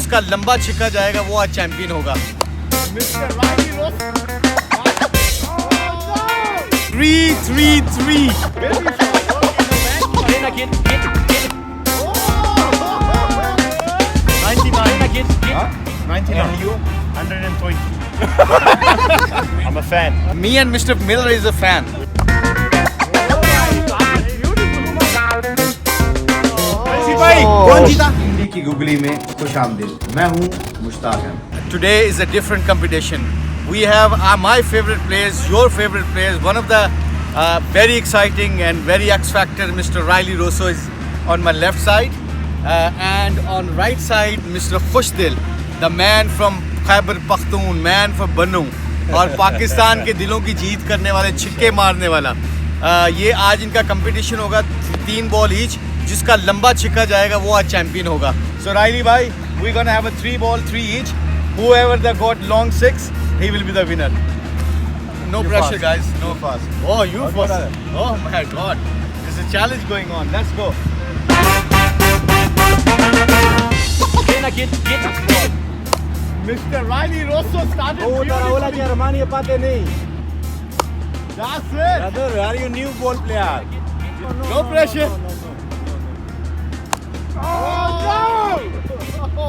जिसका लंबा छिक्का जाएगा वो आज चैंपियन होगा। Mr. Rilee Rossouw. 3-3-3. Get. 99. Huh? 99. And you? 120. I'm a fan. Me and Mr. Miller is a fan. भाई कौन जीता? इंडी की गुगली में खुशामदीद। मैं हूँ मुश्ताक है। Today is a different competition. We have my favorite players, your favorite players. One of the very exciting and very X-factor Mr. Rilee Rossouw is on my left side, and on right side Mr. Khushdil, the man from Khyber Pakhtunkhwa, man from Bannu, और पाकिस्तान के दिलों की जीत करने वाले, छिक्के मारने वाला। ये आज इनका कंपटीशन होगा 3 बॉल ईच, जिसका लंबा छिक्का जाएगा वो आज चैंपियन होगा। So Rilee भाई, we gonna have a 3 ball 3 each. Whoever that got long 6, he will be the winner. No pressure, guys. No fast. Oh, you first. Oh my God, there's a challenge going on. Let's go. Get. Mr. Rilee Rossouw started beautifully. Ramani पाते नहीं। That's it. Brother, are you new ball player? No pressure. Oh no!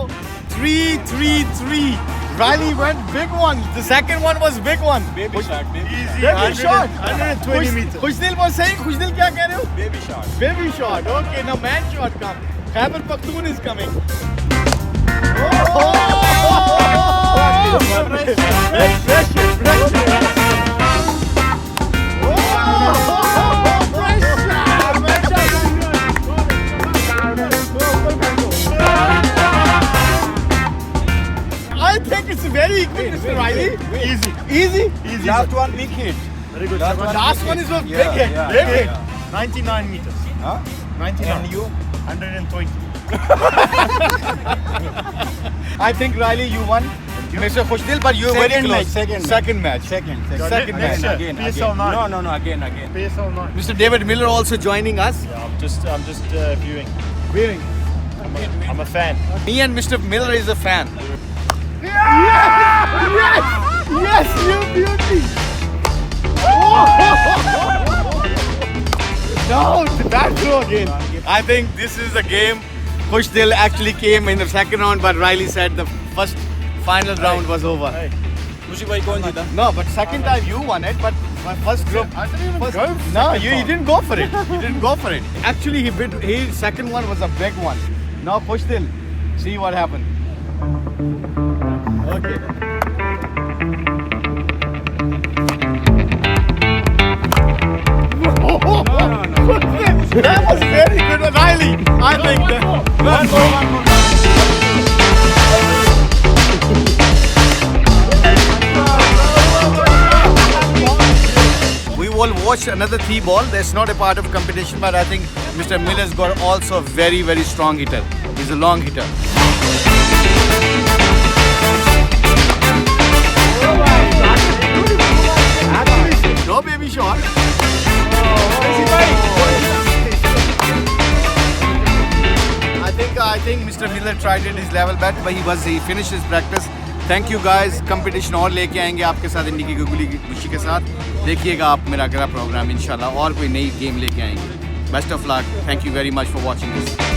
3-3-3. Rilee went big one. The second one was big one. Baby shot, baby. Easy. Baby shot. 120 meters. Khushdil was saying, Khushdil क्या कह रहे हो? Baby shot. Baby shot. Okay, now man shot come. Khyber Pakhtunkhwa is coming. I think it's very equal, Mr. Rilee. Easy. Last one big hit. Very good. Last one is a big Yeah, hit. yeah. Big hit. 99 meters. Huh? 99. And you? 120. I think Rilee, you won. Mr. Khushdil, but you were very close. Second match. Second Next match. year. Again. PSL 9. No, again. PSL 9. Mr. David Miller also joining us. Yeah, I'm just viewing. Viewing. I'm a fan. Me and Mr. Miller is a fan. Yes, you beauty. No, that throw again. I think this is the game. Khushdil actually came in the second round, but Rilee said the first final round was over. Hey. भाई कौन जीता? No, but second time you won it, but my first group. I didn't even First, go. no, you didn't go for it. You didn't go for it. Actually, his second one was a big one. Now Khushdil, see what happened. Okay. No. That was very good, Rilee. I think that. One more. We will watch another 3 ball. That's not a part of competition, but I think Mr. Miller's got also a very, very strong hitter. He's a long hitter. No baby shot. I think Mr. Miller tried it his level bet, but he finished his practice. Thank you guys. Competition और लेके आएंगे आपके साथ इंडी की googly की खुशी के साथ। देखिएगा आप मेरा अगला प्रोग्राम इंशाल्लाह और कोई नई गेम लेके आएंगे। Best of luck. Thank you very much for watching this.